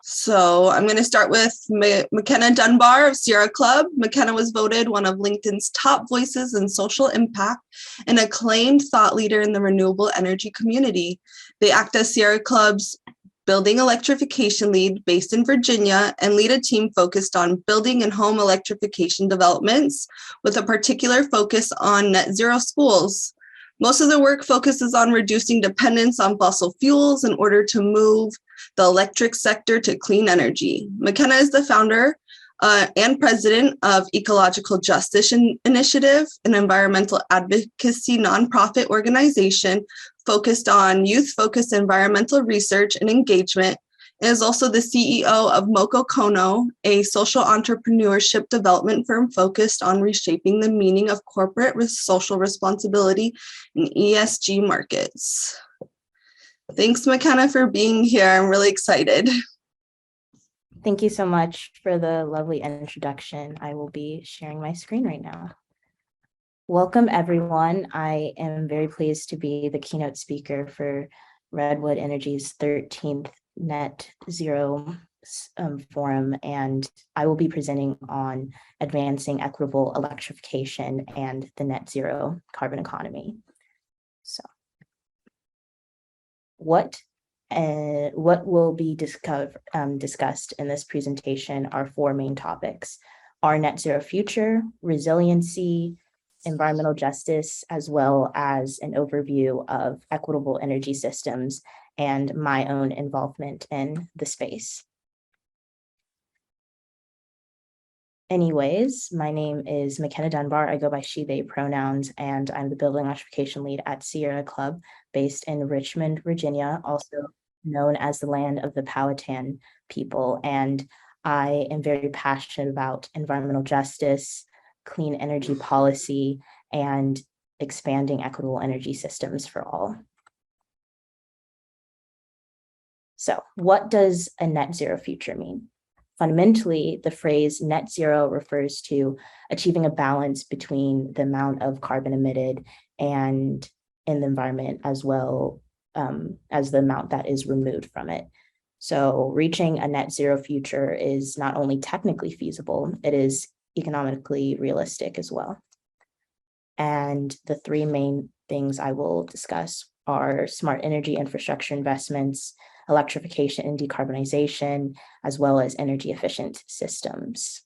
So I'm going to start with McKenna Dunbar of Sierra Club. McKenna was voted one of LinkedIn's top voices in social impact and acclaimed thought leader in the renewable energy community. They act as Sierra Club's building electrification lead based in Virginia and lead a team focused on building and home electrification developments with a particular focus on net zero schools. Most of the work focuses on reducing dependence on fossil fuels in order to move the electric sector to clean energy. McKenna is the founder and president of Ecological Justice Initiative, an environmental advocacy nonprofit organization focused on youth-focused environmental research and engagement, and is also the CEO of Moko Kono, a social entrepreneurship development firm focused on reshaping the meaning of corporate social responsibility in ESG markets. Thanks, McKenna, for being here. I'm really excited. Thank you so much for the lovely introduction. I will be sharing my screen right now. Welcome, everyone. I am very pleased to be the keynote speaker for Redwood Energy's 13th Net Zero Forum, and I will be presenting on advancing equitable electrification and the net zero carbon economy. So, what will be discussed in this presentation are four main topics: our net zero future, resiliency, environmental justice, as well as an overview of equitable energy systems and my own involvement in the space. Anyways, my name is McKenna Dunbar. I go by she, they pronouns, and I'm the building electrification lead at Sierra Club based in Richmond, Virginia, also known as the land of the Powhatan people. And I am very passionate about environmental justice, clean energy policy, and expanding equitable energy systems for all. So what does a net zero future mean? Fundamentally, the phrase net zero refers to achieving a balance between the amount of carbon emitted and in the environment, as well as the amount that is removed from it. So reaching a net zero future is not only technically feasible, it is economically realistic as well. And the three main things I will discuss are smart energy infrastructure investments, electrification and decarbonization, as well as energy efficient systems.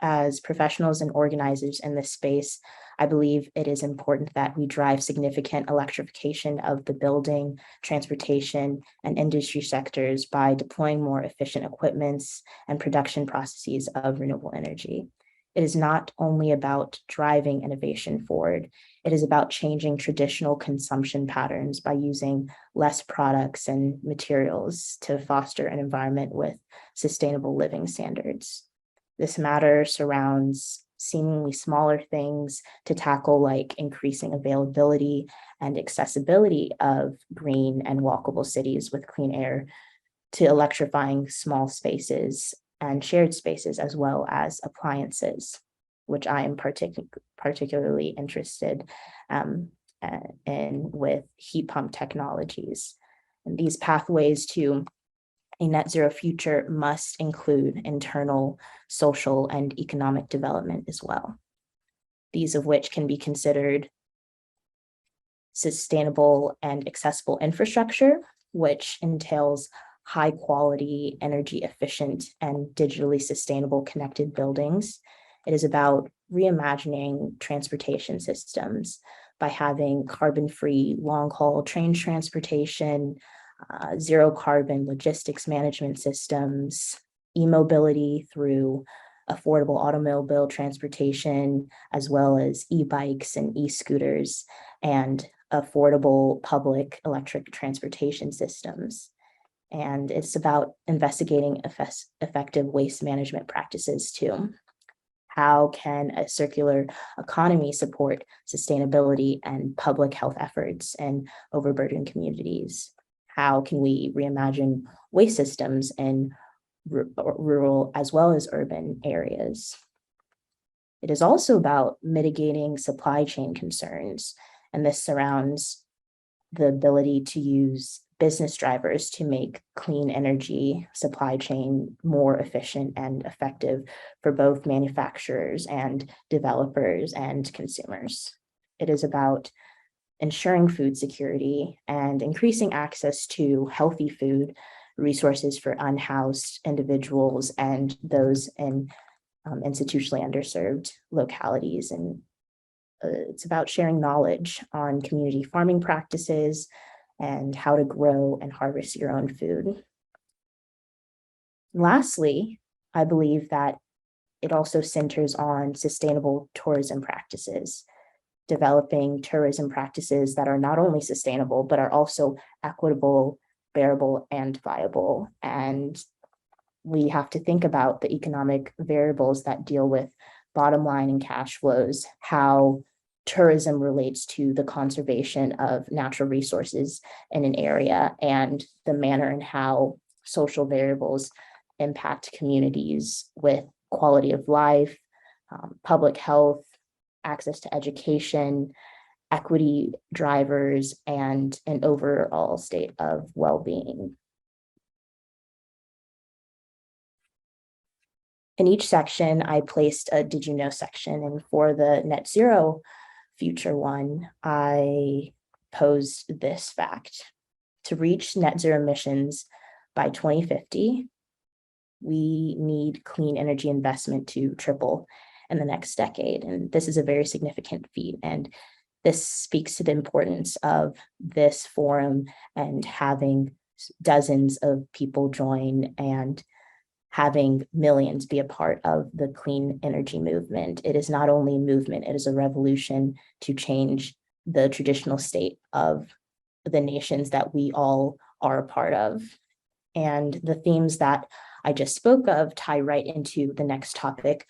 As professionals and organizers in this space, I believe it is important that we drive significant electrification of the building, transportation, and industry sectors by deploying more efficient equipments and production processes of renewable energy. It is not only about driving innovation forward, it is about changing traditional consumption patterns by using less products and materials to foster an environment with sustainable living standards. This matter surrounds seemingly smaller things to tackle, like increasing availability and accessibility of green and walkable cities with clean air, to electrifying small spaces and shared spaces, as well as appliances, which I am particularly interested in with heat pump technologies. And these pathways to a net zero future must include internal, social, and economic development as well. These of which can be considered sustainable and accessible infrastructure, which entails high quality, energy efficient, and digitally sustainable connected buildings. It is about reimagining transportation systems by having carbon-free long-haul train transportation, zero carbon logistics management systems, e-mobility through affordable automobile transportation, as well as e-bikes and e-scooters, and affordable public electric transportation systems. And it's about investigating effective waste management practices too. How can a circular economy support sustainability and public health efforts in overburdened communities? How can we reimagine waste systems in rural as well as urban areas? It is also about mitigating supply chain concerns, and this surrounds the ability to use business drivers to make clean energy supply chain more efficient and effective for both manufacturers and developers and consumers. It is about ensuring food security and increasing access to healthy food resources for unhoused individuals and those in institutionally underserved localities. And it's about sharing knowledge on community farming practices and how to grow and harvest your own food. Lastly, I believe that it also centers on sustainable tourism practices, developing tourism practices that are not only sustainable, but are also equitable, bearable, and viable. And we have to think about the economic variables that deal with bottom line and cash flows, how tourism relates to the conservation of natural resources in an area, and the manner in how social variables impact communities with quality of life, public health, access to education, equity drivers, and an overall state of well-being. In each section, I placed a did you know section, and for the net zero future one, I posed this fact. To reach net zero emissions by 2050, we need clean energy investment to triple in the next decade. And this is a very significant feat. And this speaks to the importance of this forum and having dozens of people join and having millions be a part of the clean energy movement. It is not only a movement, it is a revolution to change the traditional state of the nations that we all are a part of. And the themes that I just spoke of tie right into the next topic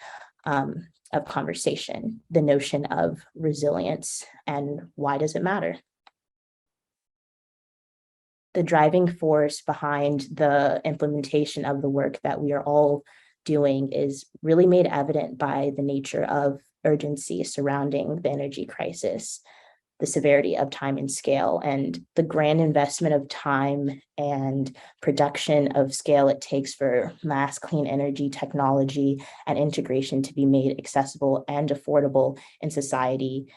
of conversation, the notion of resilience and why does it matter? The driving force behind the implementation of the work that we are all doing is really made evident by the nature of urgency surrounding the energy crisis, the severity of time and scale, and the grand investment of time and production of scale it takes for mass clean energy technology and integration to be made accessible and affordable in society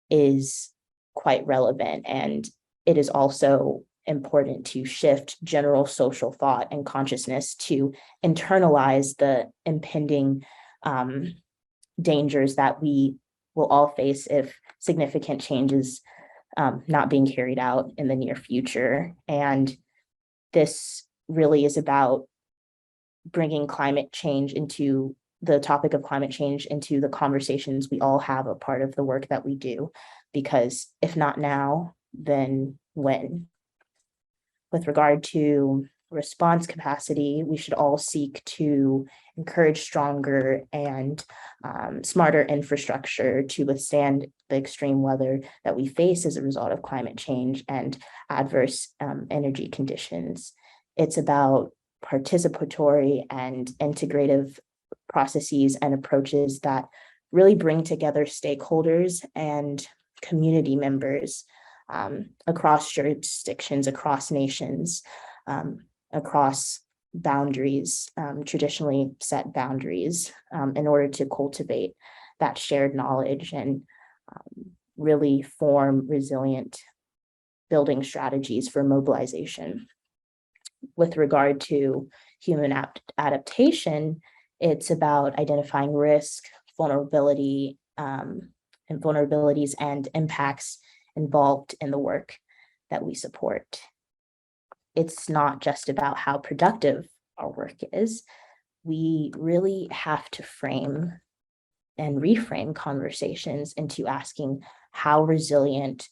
is quite relevant. And it is also important to shift general social thought and consciousness to internalize the impending dangers that we will all face if significant changes not being carried out in the near future. And this really is about bringing climate change into the topic of climate change into the conversations we all have a part of the work that we do, because if not now, then when? With regard to response capacity, we should all seek to encourage stronger and smarter infrastructure to withstand the extreme weather that we face as a result of climate change and adverse energy conditions. It's about participatory and integrative processes and approaches that really bring together stakeholders and community members across jurisdictions, across nations, across boundaries, traditionally set boundaries, in order to cultivate that shared knowledge and really form resilient building strategies for mobilization. With regard to human adaptation, it's about identifying risk, vulnerability, and vulnerabilities and impacts involved in the work that we support. It's not just about how productive our work is. We really have to frame and reframe conversations into asking how resilient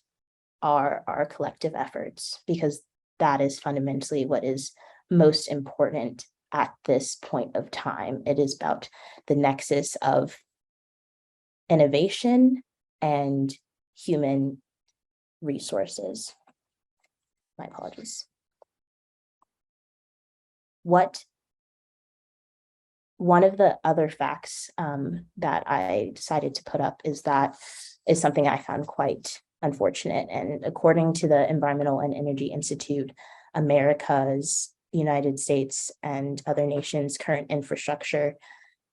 are our collective efforts, because that is fundamentally what is most important at this point of time. It is about the nexus of innovation and human resources. My apologies. One of the other facts that I decided to put up is something I found quite unfortunate. And according to the Environmental and Energy Institute America's, United States, and other nations' current infrastructure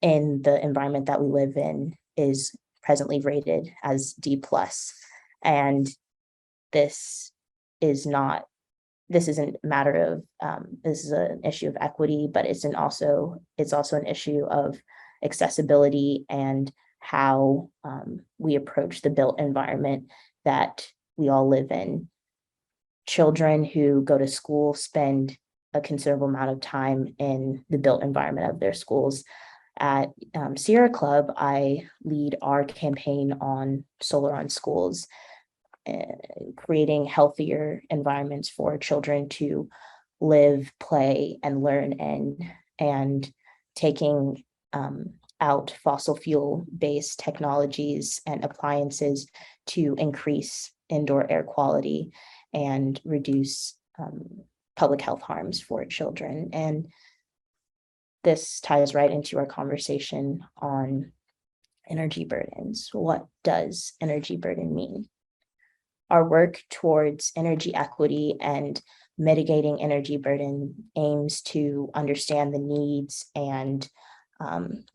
in the environment that we live in is presently rated as D+. And this isn't a matter of, this is an issue of equity, but it's also an issue of accessibility and how we approach the built environment that we all live in. Children who go to school spend a considerable amount of time in the built environment of their schools. At Sierra Club, I lead our campaign on Solar on Schools, creating healthier environments for children to live, play, and learn in, and taking out fossil fuel-based technologies and appliances to increase indoor air quality and reduce public health harms for children. And this ties right into our conversation on energy burdens. What does energy burden mean? Our work towards energy equity and mitigating energy burden aims to understand the needs and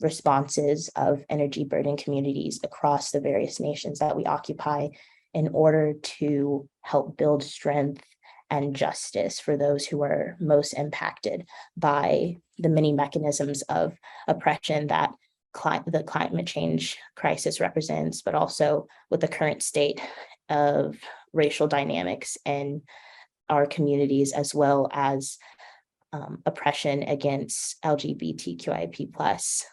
responses of energy burden communities across the various nations that we occupy in order to help build strength and justice for those who are most impacted by the many mechanisms of oppression that the climate change crisis represents, but also with the current state of racial dynamics in our communities, as well as oppression against LGBTQIP+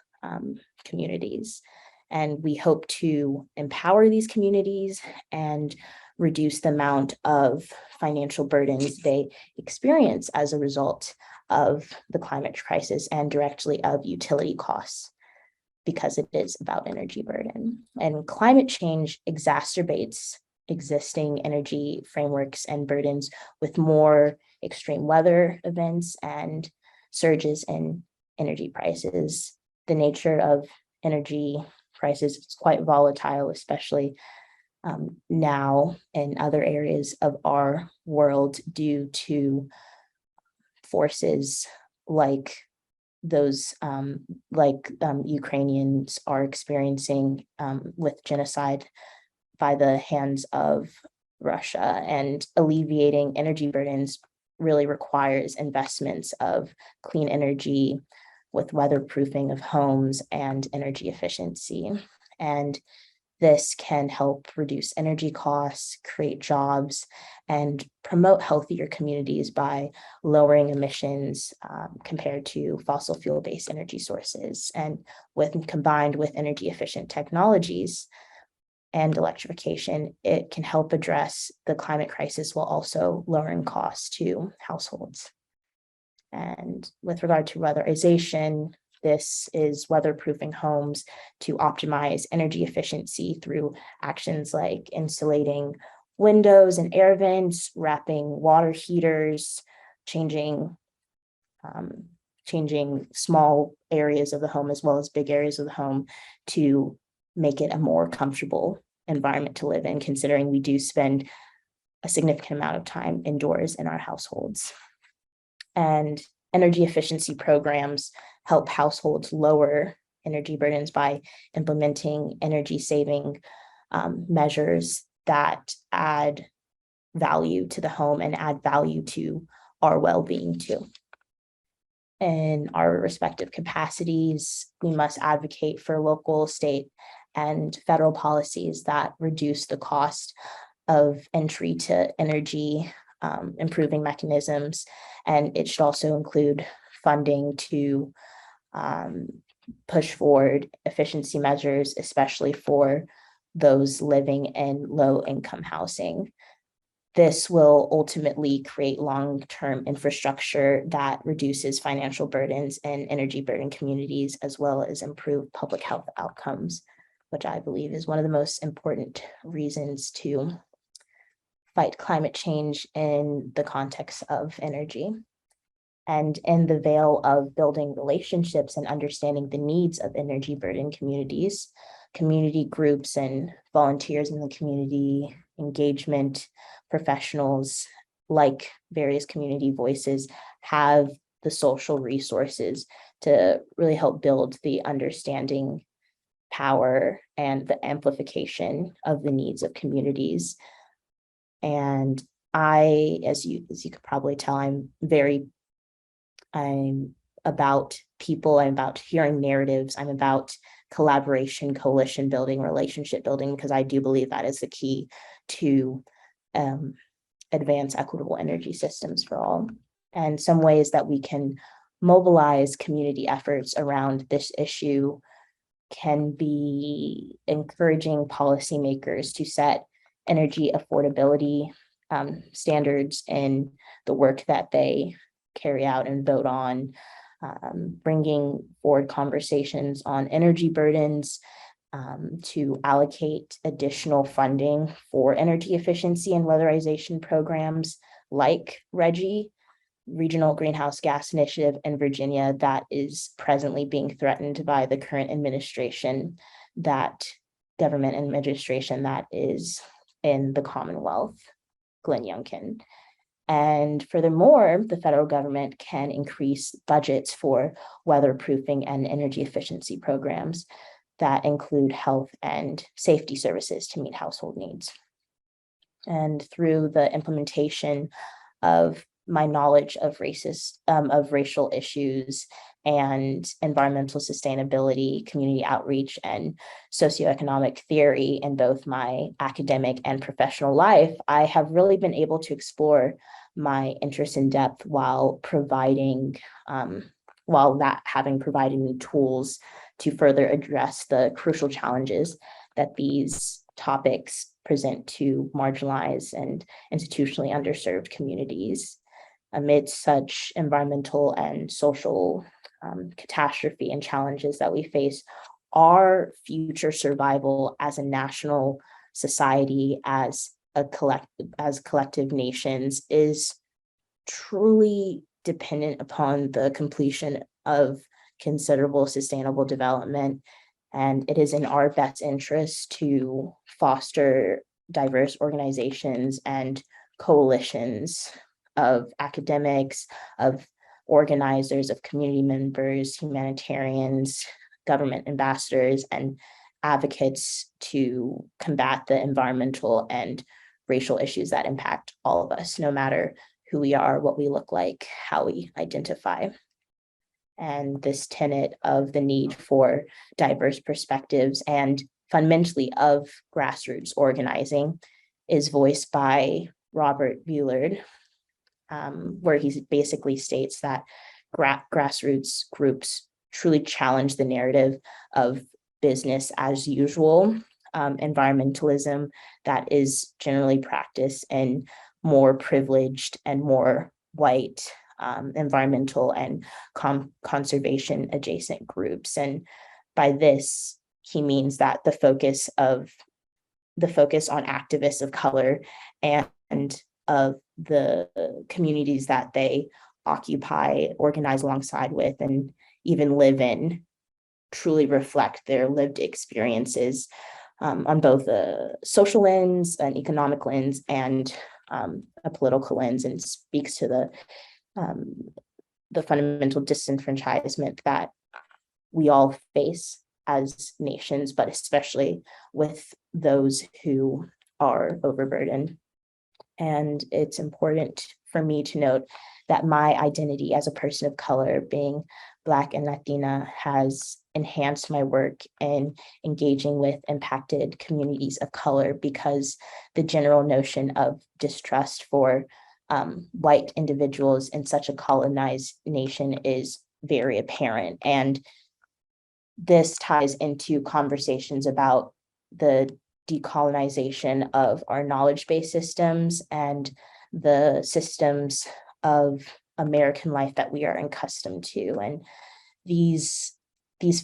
communities. And we hope to empower these communities and reduce the amount of financial burdens they experience as a result of the climate crisis and directly of utility costs, because it is about energy burden. And climate change exacerbates existing energy frameworks and burdens with more extreme weather events and surges in energy prices. The nature of energy prices is quite volatile, especially now in other areas of our world, due to forces like those Ukrainians are experiencing with genocide by the hands of Russia. And alleviating energy burdens really requires investments of clean energy with weatherproofing of homes and energy efficiency. And this can help reduce energy costs, create jobs, and promote healthier communities by lowering emissions compared to fossil fuel-based energy sources. And combined with energy efficient technologies and electrification, it can help address the climate crisis while also lowering costs to households. And with regard to weatherization, this is weatherproofing homes to optimize energy efficiency through actions like insulating windows and air vents, wrapping water heaters, changing small areas of the home as well as big areas of the home to make it a more comfortable environment to live in, considering we do spend a significant amount of time indoors in our households. And energy efficiency programs help households lower energy burdens by implementing energy saving measures that add value to the home and add value to our well-being too. In our respective capacities, we must advocate for local, state, and federal policies that reduce the cost of entry to energy improving mechanisms. And it should also include funding to push forward efficiency measures, especially for those living in low-income housing. This will ultimately create long-term infrastructure that reduces financial burdens in energy burden communities, as well as improve public health outcomes, which I believe is one of the most important reasons to fight climate change in the context of energy. And in the veil of building relationships and understanding the needs of energy burden communities, community groups and volunteers in the community, engagement professionals, like various community voices, have the social resources to really help build the understanding, power, and the amplification of the needs of communities. And I, as you could probably tell, I'm about people, I'm about hearing narratives, I'm about collaboration, coalition building, relationship building, because I do believe that is the key to advance equitable energy systems for all. And some ways that we can mobilize community efforts around this issue can be encouraging policymakers to set energy affordability standards in the work that they carry out and vote on, bringing forward conversations on energy burdens, to allocate additional funding for energy efficiency and weatherization programs like RGGI, Regional Greenhouse Gas Initiative in Virginia, that is presently being threatened by the current administration, that government administration that is in the Commonwealth, Glenn Youngkin. And furthermore, the federal government can increase budgets for weatherproofing and energy efficiency programs that include health and safety services to meet household needs. And through the implementation of my knowledge of racial issues and environmental sustainability, community outreach, and socioeconomic theory in both my academic and professional life, I have really been able to explore my interest in depth while having provided me tools to further address the crucial challenges that these topics present to marginalized and institutionally underserved communities. Amid such environmental and social catastrophe and challenges that we face, our future survival as a national society, as collective nations, is truly dependent upon the completion of considerable sustainable development. And it is in our best interest to foster diverse organizations and coalitions of academics, of organizers, of community members, humanitarians, government ambassadors, and advocates to combat the environmental and racial issues that impact all of us, no matter who we are, what we look like, how we identify. And this tenet of the need for diverse perspectives and fundamentally of grassroots organizing is voiced by Robert Bullard, where he basically states that grassroots groups truly challenge the narrative of business as usual, environmentalism that is generally practiced in more privileged and more white environmental and conservation adjacent groups. And by this, he means that the focus on activists of color and of the communities that they occupy, organize alongside with, and even live in, truly reflect their lived experiences on both a social lens, an economic lens, and a political lens, and speaks to the fundamental disenfranchisement that we all face as nations, but especially with those who are overburdened. And it's important for me to note that my identity as a person of color, being Black and Latina, has enhanced my work in engaging with impacted communities of color, because the general notion of distrust for white individuals in such a colonized nation is very apparent. And this ties into conversations about the decolonization of our knowledge-based systems and the systems of American life that we are accustomed to. And these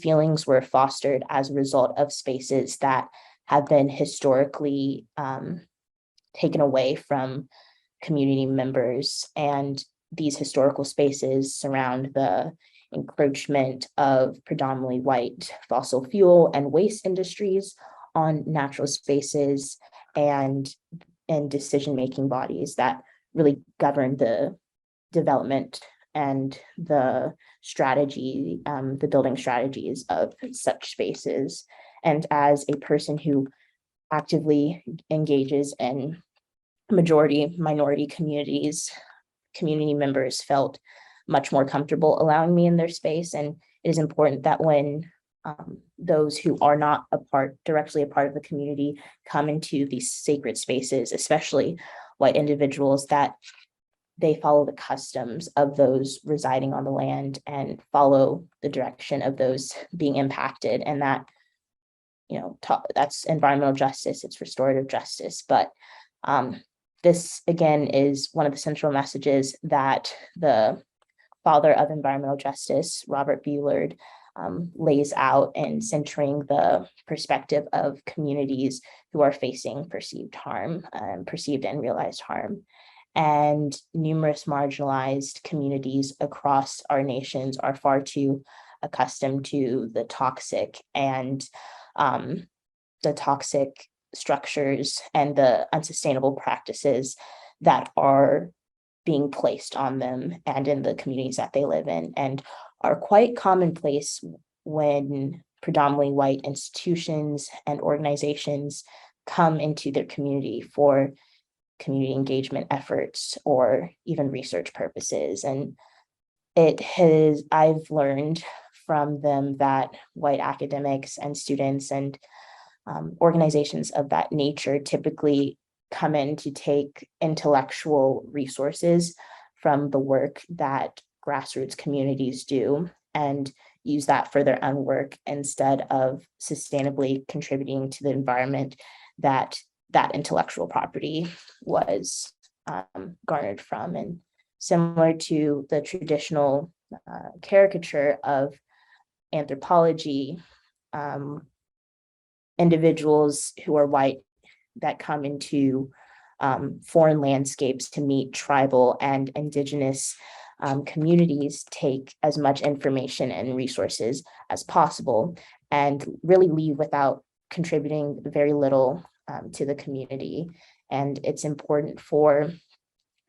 feelings were fostered as a result of spaces that have been historically taken away from community members. And these historical spaces surround the encroachment of predominantly white fossil fuel and waste industries on natural spaces and decision-making bodies that really govern the development and the strategy, the building strategies of such spaces. And as a person who actively engages in majority minority communities, community members felt much more comfortable allowing me in their space. And it is important that when those who are not directly a part of the community come into these sacred spaces, especially white individuals, that they follow the customs of those residing on the land and follow the direction of those being impacted. And that, that's environmental justice, it's restorative justice. But this, again, is one of the central messages that the father of environmental justice, Robert Bullard, lays out in centering the perspective of communities who are facing perceived harm, perceived and realized harm. And numerous marginalized communities across our nations are far too accustomed to the toxic structures and the unsustainable practices that are being placed on them and in the communities that they live in, and are quite commonplace when predominantly white institutions and organizations come into their community for community engagement efforts or even research purposes. And I've learned from them that white academics and students and organizations of that nature typically come in to take intellectual resources from the work that grassroots communities do and use that for their own work instead of sustainably contributing to the environment that intellectual property was garnered from. And similar to the traditional caricature of anthropology, individuals who are white that come into foreign landscapes to meet tribal and indigenous communities take as much information and resources as possible and really leave without contributing very little to the community. And it's important for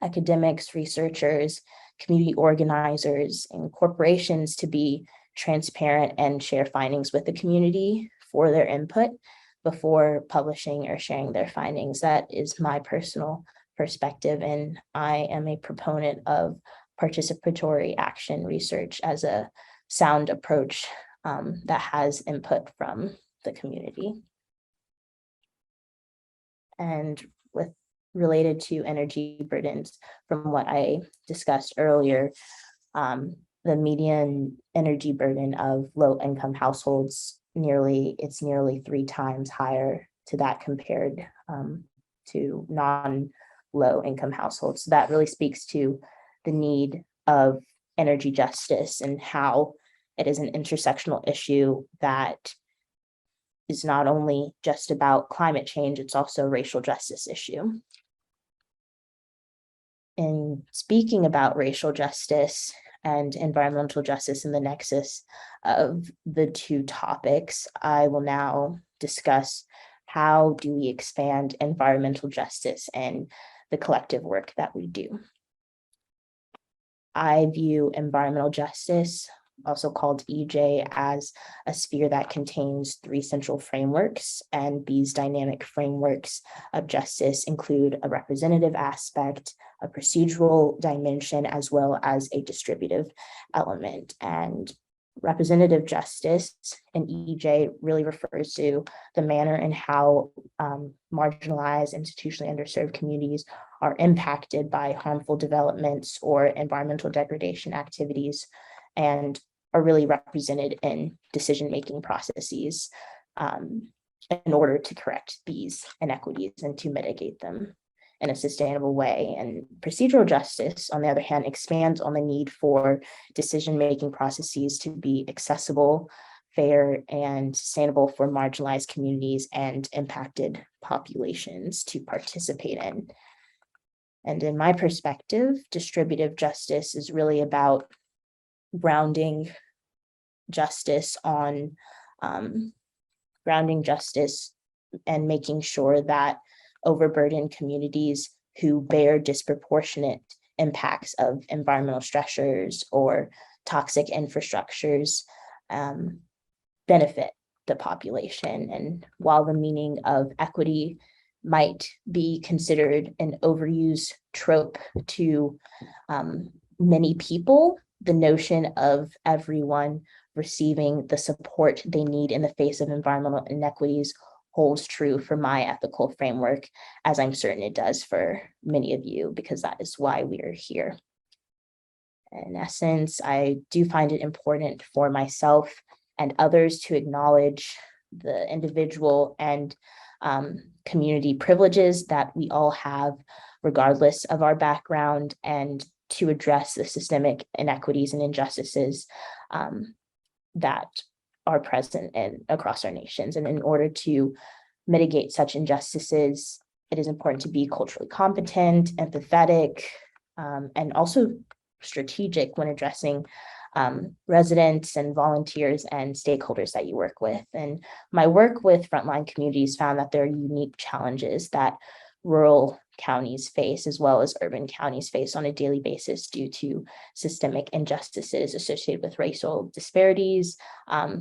academics, researchers, community organizers, and corporations to be transparent and share findings with the community for their input before publishing or sharing their findings. That is my personal perspective, and I am a proponent of participatory action research as a sound approach that has input from the community. And related to energy burdens, from what I discussed earlier, the median energy burden of low-income households nearly 3 times higher to that compared to non-low-income households. So that really speaks to the need of energy justice and how it is an intersectional issue that is not only just about climate change, it's also a racial justice issue. In speaking about racial justice and environmental justice in the nexus of the two topics, I will now discuss how do we expand environmental justice and the collective work that we do. I view environmental justice, also called EJ, as a sphere that contains 3 central frameworks, and these dynamic frameworks of justice include a representative aspect, a procedural dimension, as well as a distributive element. And representative justice in EJ really refers to the manner in how marginalized, institutionally underserved communities are impacted by harmful developments or environmental degradation activities, and are really represented in decision-making processes in order to correct these inequities and to mitigate them in a sustainable way. And procedural justice, on the other hand, expands on the need for decision-making processes to be accessible, fair, and sustainable for marginalized communities and impacted populations to participate in. And in my perspective, distributive justice is really about grounding justice and making sure that overburdened communities who bear disproportionate impacts of environmental stressors or toxic infrastructures benefit the population. And while the meaning of equity might be considered an overused trope to many people, the notion of everyone receiving the support they need in the face of environmental inequities holds true for my ethical framework, as I'm certain it does for many of you, because that is why we are here. In essence, I do find it important for myself and others to acknowledge the individual and community privileges that we all have, regardless of our background, and to address the systemic inequities and injustices that are present across our nations. And in order to mitigate such injustices, it is important to be culturally competent, empathetic, and also strategic when addressing residents and volunteers and stakeholders that you work with. And my work with frontline communities found that there are unique challenges that rural counties face, as well as urban counties face on a daily basis due to systemic injustices associated with racial disparities,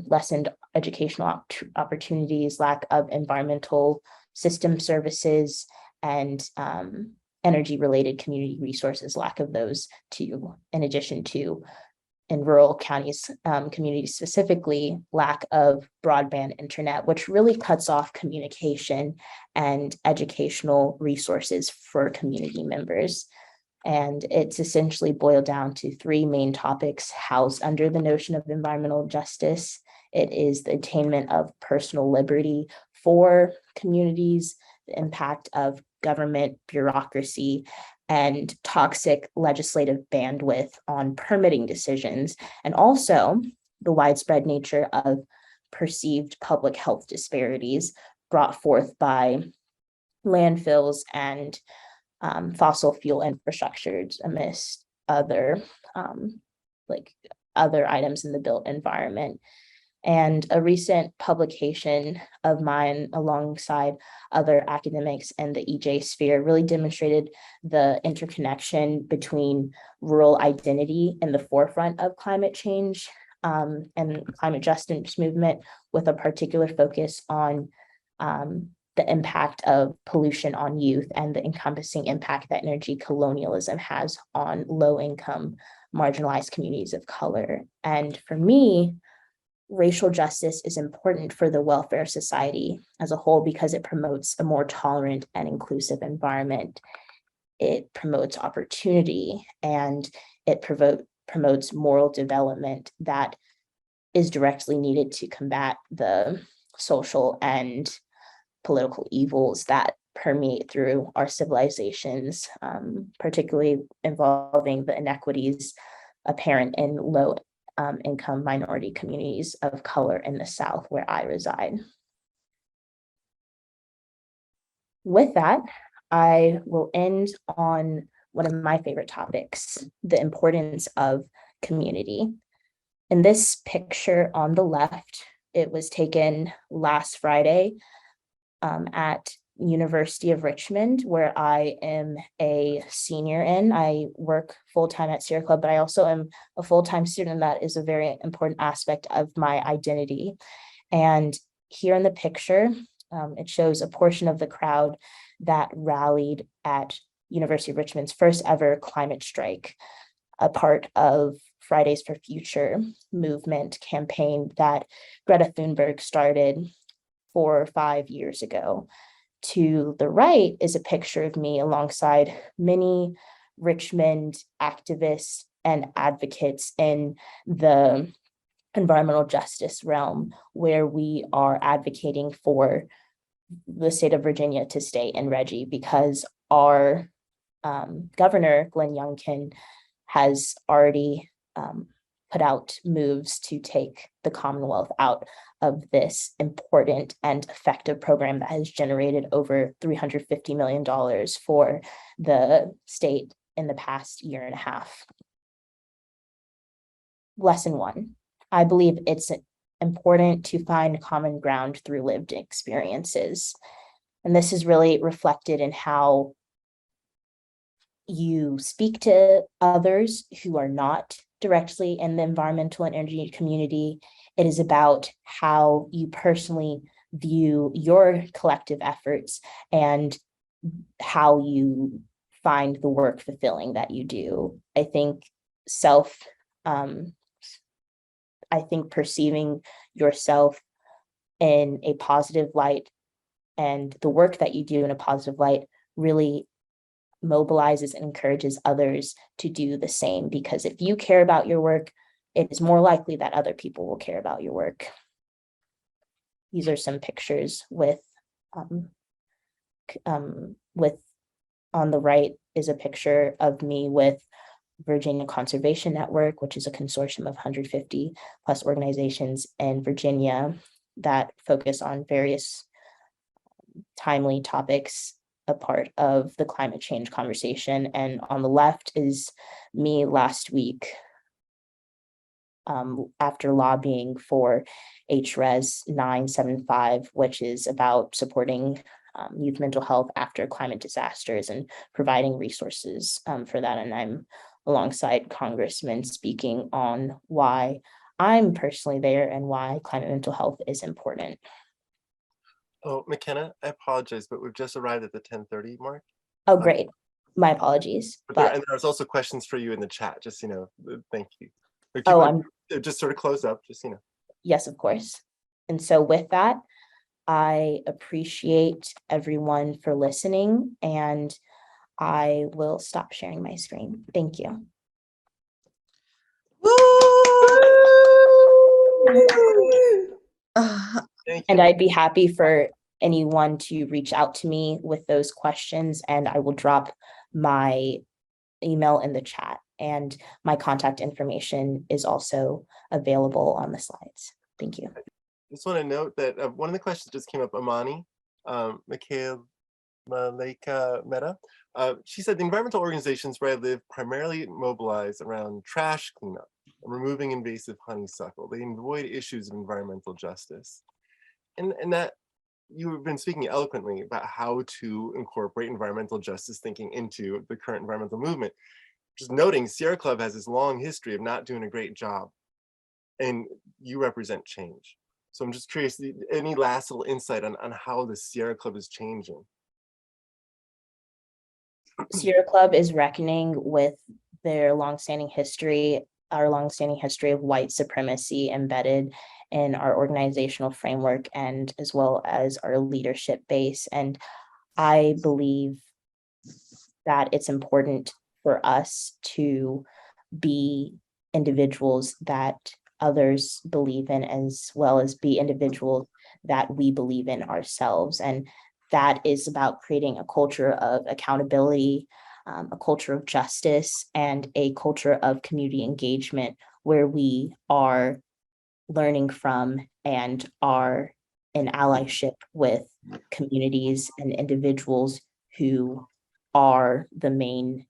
lessened educational opportunities, lack of environmental system services, and energy-related community resources, lack of those too, in addition to in rural counties, communities specifically, lack of broadband internet, which really cuts off communication and educational resources for community members. And it's essentially boiled down to three main topics housed under the notion of environmental justice. It is the attainment of personal liberty for communities, the impact of government bureaucracy, and toxic legislative bandwidth on permitting decisions, and also the widespread nature of perceived public health disparities brought forth by landfills and fossil fuel infrastructures amidst other other items in the built environment. And a recent publication of mine alongside other academics in the EJ sphere really demonstrated the interconnection between rural identity in the forefront of climate change and climate justice movement, with a particular focus on the impact of pollution on youth and the encompassing impact that energy colonialism has on low-income, marginalized communities of color. And for me, racial justice is important for the welfare of society as a whole because it promotes a more tolerant and inclusive environment. It promotes opportunity, and it promotes moral development that is directly needed to combat the social and political evils that permeate through our civilizations, particularly involving the inequities apparent in low income minority communities of color in the South, where I reside. With that, I will end on one of my favorite topics, the importance of community. In this picture on the left, it was taken last Friday at University of Richmond, where I am a senior in. I work full-time at Sierra Club, but I also am a full-time student. That is a very important aspect of my identity. And here in the picture, it shows a portion of the crowd that rallied at University of Richmond's first ever climate strike, a part of Fridays for Future movement campaign that Greta Thunberg started 4 or 5 years ago. To the right is a picture of me alongside many Richmond activists and advocates in the environmental justice realm, where we are advocating for the state of Virginia to stay in RGGI because our governor, Glenn Youngkin, has already put out moves to take the Commonwealth out of this important and effective program that has generated over $350 million for the state in the past year and a half. Lesson 1, I believe it's important to find common ground through lived experiences. And this is really reflected in how you speak to others who are not directly in the environmental and energy community. It is about how you personally view your collective efforts and how you find the work fulfilling that you do. I think perceiving yourself in a positive light and the work that you do in a positive light really mobilizes and encourages others to do the same. Because if you care about your work, it is more likely that other people will care about your work. These are some pictures with on the right is a picture of me with Virginia Conservation Network, which is a consortium of 150 plus organizations in Virginia that focus on various timely topics, a part of the climate change conversation. And on the left is me last week after lobbying for HRES 975, which is about supporting youth mental health after climate disasters and providing resources for that. And I'm alongside congressmen speaking on why I'm personally there and why climate mental health is important. Oh, McKenna, I apologize, but we've just arrived at the 10:30 mark. Oh, great. My apologies. And there's also questions for you in the chat, just, thank you. I'm just sort of close up, just, Yes, of course. And so with that, I appreciate everyone for listening, and I will stop sharing my screen. Thank you. Thank you. And I'd be happy for anyone to reach out to me with those questions, and I will drop my email in the chat, and my contact information is also available on the slides. Thank you. I just want to note that one of the questions just came up, Amani, Mikhail Maleka Meta. She said the environmental organizations where I live primarily mobilize around trash cleanup and removing invasive honeysuckle. They avoid issues of environmental justice. And that you've been speaking eloquently about how to incorporate environmental justice thinking into the current environmental movement. Just noting, Sierra Club has this long history of not doing a great job, and you represent change. So I'm just curious, any last little insight on how the Sierra Club is changing? Sierra Club is reckoning with their longstanding history, our longstanding history of white supremacy embedded in our organizational framework and as well as our leadership base. And I believe that it's important for us to be individuals that others believe in, as well as be individuals that we believe in ourselves. And that is about creating a culture of accountability, a culture of justice, and a culture of community engagement where we are learning from and are in allyship with communities and individuals who are the main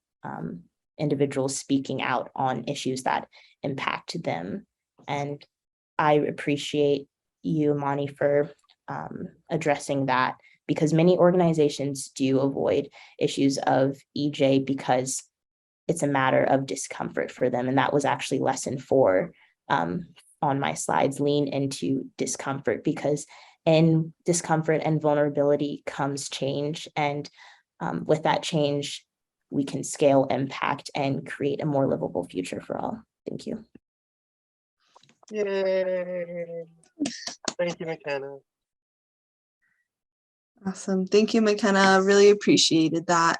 individuals speaking out on issues that impact them. And I appreciate you, Amani, for addressing that, because many organizations do avoid issues of EJ because it's a matter of discomfort for them. And that was actually lesson 4 on my slides, lean into discomfort, because in discomfort and vulnerability comes change. And with that change, we can scale impact and create a more livable future for all. Thank you. Yay. Thank you, McKenna. Awesome. Thank you, McKenna. Really appreciated that.